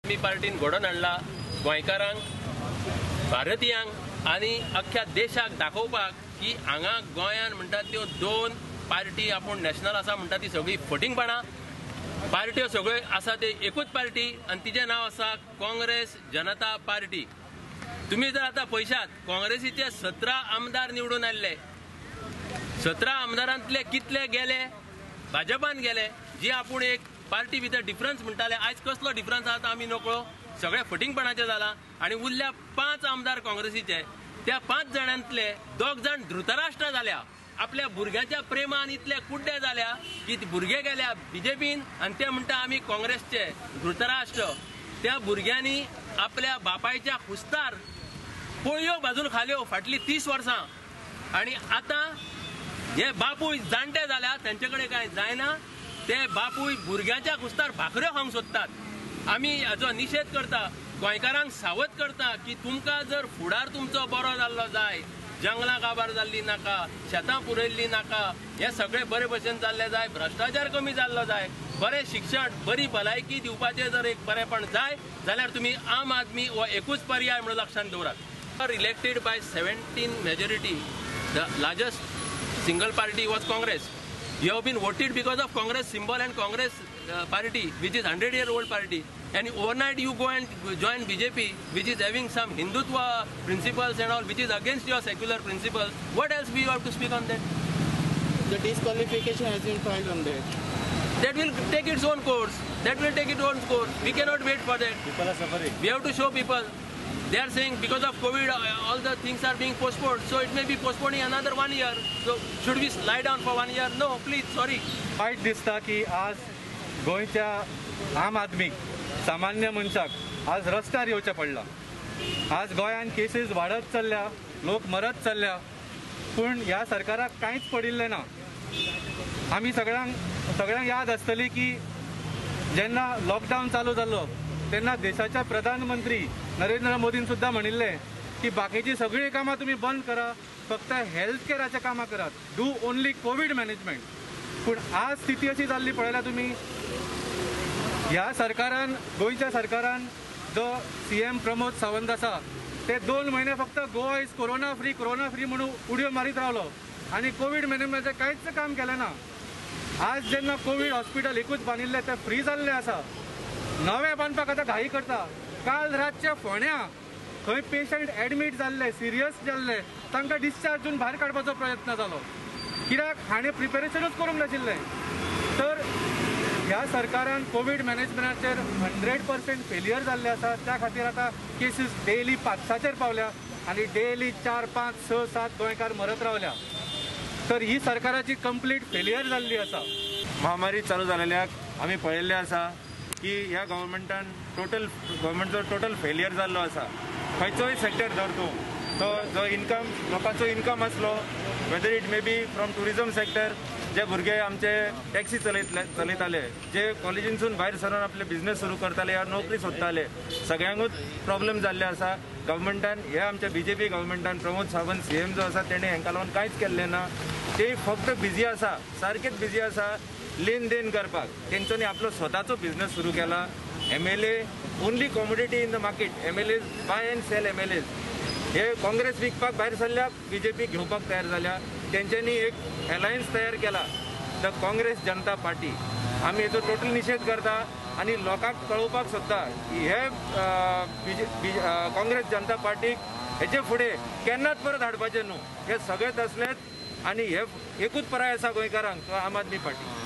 आमी पार्टीन घडोवन हाडला गोंयकारांक, भारतीयांक आनी अख्ख्या देशाक दाखोवपाक की हांगा गोंयान म्हणटात त्यो दोन पार्टी आपूण नॅशनल आसा म्हणटा ती सगळी फटिंगपणां, पार्ट्यो सगळ्यो आसा ते एकूच पार्टी आनी तिचें नांव आसा काँग्रेस जनता पार्टी। तुम्ही जर आता पळयशात काँग्रेसीचे 17 आमदार निवडून आयले, 17 आमदारांतले कितले गेले भाजपान गेले, जी आपूण एक पार्टी भितर डिफरन्स म्हणटाले, आयज कसलो डिफरन्स आसा आमी नकळो, सगळे फटिंगपणाचे जाला। आणि उरल्या 5 आमदार काँग्रेसीचे, त्या 5 जाणांतले 2 जाण धृतराष्ट्र जाल्या, आपल्या भुरग्याच्या प्रेमान इतले कुड्डे जाल्या की भुरगे गेल्या बीजेपीन आनी ते म्हणटा आमी काँग्रेसचे धृतराष्ट्र। त्या भुरग्यांनी आपल्या बापायच्या कुस्तार पोळयो भाजून खाल्यो फाटली 30 वर्सां, आणि आता हे बापूय जाणटे जाल्या, त्यांचे कडेन कांय जायना, ते बापूय भुरग्याच्या कुस्तार भाकऱ्यो खावंक सोदतात। आमी हाचो निशेध करता, गोंयकारांक सावध करता की तुमकां जर फुडार तुमचो बरो जाल्लो जाय, जंगलां काबार जाल्ली नाका, शेतां पुरयल्ली नाका, हे सगळे बरे भशेन जाल्ले जाय, भ्रष्टाचार कमी जाल्लो जाय, बरें शिक्षण, बरी भलायकी दिवपाचें जर एक बरेपण जाय जाल्यार तुमी आम आदमी हो एकूच पर्याय म्हणून लक्षांत दवरात। Elected by 17 majority, the largest single party was Congress. You have been voted because of Congress symbol and Congress party, which is 100-year-old party. And overnight you go and join BJP, which is having some Hindutva principles and all, which is against your secular principles. What else we have to speak on that? The disqualification has been filed on that. That will take its own course. That will take its own course. We cannot wait for that. People are suffering. We have to show people. They are saying because of COVID, all the things are being postponed. So it may be postponing another 1 year. So should we lie down for 1 year? No, please, sorry. वाईट दिसता की आज गोंयच्या आम आदमीक, सामान्य मनशाक आज रस्त्यार येवचें पडलां। आज गोंयान केसीस वाडत चल्ल्या, लोक मरत चल्ल्या, पूण ह्या सरकाराक कांयच पडिल्लें ना। आमी सगळ्यांक याद आसतली की जेन्ना लॉकडावन चालू जाल्लो तेन्ना देशाच्या प्रधानमंत्री नरेंद्र मोदीन सुद्दां म्हणिल्लें की बाकीची सगळीं कामां तुमी बंद करा, फक्त हेल्थ केअराच्या कामां करात, डू ओनली कोविड मॅनेजमेंट। पूण आज स्थिती अशी जाल्ली पळयला तुमी, ह्या सरकारान, गोंयच्या सरकारान जो CM प्रमोद सावंत आसा ते 2 म्हयने फक्त गोवा इज कोरोना फ्री म्हणून उडयो मारीत रावलो आनी कोविड मॅनेजमेंटाचें कांयच काम केलें ना। आज जेन्ना कोविड हॉस्पिटल एकूच बांदिल्लें तें फ्री जाल्लें आसा, नवें बांदपाक आतां घाई करता। काल रातच्या फोण्या खंय पेशंट एडमीट जाल्ले, सिरियस जाल्ले, तांकां डिस्चार्जून भायर काडपाचो प्रयत्न जालो, कित्याक हाणें प्रिपेरेशनूच करूंक नाशिल्लें। तर ह्या सरकारान कोविड मॅनेजमेंटाचेर 100% फेलियर जाल्ले आसा। त्या खातीर आतां केसीस डेली 500चेर पावल्या आनी डेली 4, 5, 6, 7 गोंयकार मरत रावल्या। तर ही सरकाराची कंप्लीट फेलियर जाल्ली आसा। महामारी चालू जाल्ल्याक आमी पळयल्लें आसा की ह्या गव्हर्मेंटचो टोटल फेलियर जाल्लो आसा। खंयचोय सेक्टर धर तूं, तो जो इन्कम, लोकांचो इन्कम आसलो, whether it may be from tourism sector, जे भुरगे आमचे टॅक्सी चलयताले, जे कॉलेजींसून भायर सरून आपले बिझनेस सुरू करताले या नोकरी सोदताले, सगळ्यांकूच प्रॉब्लेम जाल्ले आसा। गव्हर्मेंटान, हे आमच्या BJP गव्हर्मेंटान, प्रमोद सावंत CM जो आसा तेणें हेंका लागून कांयच केल्लें ना। ते फक्त बिजी आसा, सारकेच बिजी आसा लेन देन करपाक। तेंच्यांनी आपलो स्वताचो बिझनेस सुरू केला। MLA only commodity in the market, MLAs buy and sell MLAs। हे काँग्रेस विकपाक भायर सरल्या, BJP घेवपाक तयार जाल्या। तेंच्यांनी एक अलायन्स तयार केला, द काँग्रेस जनता पार्टी। आमी हेचो टोटल निशेध करता आनी लोकांक कळोवपाक सोदता की हे काँग्रेस जनता पार्टीक हेचे फुडें केन्नाच परत हाडपाचें न्हू। हे सगळेच असलेत आनी हे एकूच पर्याय आसा गोंयकारांक, तो आम आदमी पार्टी।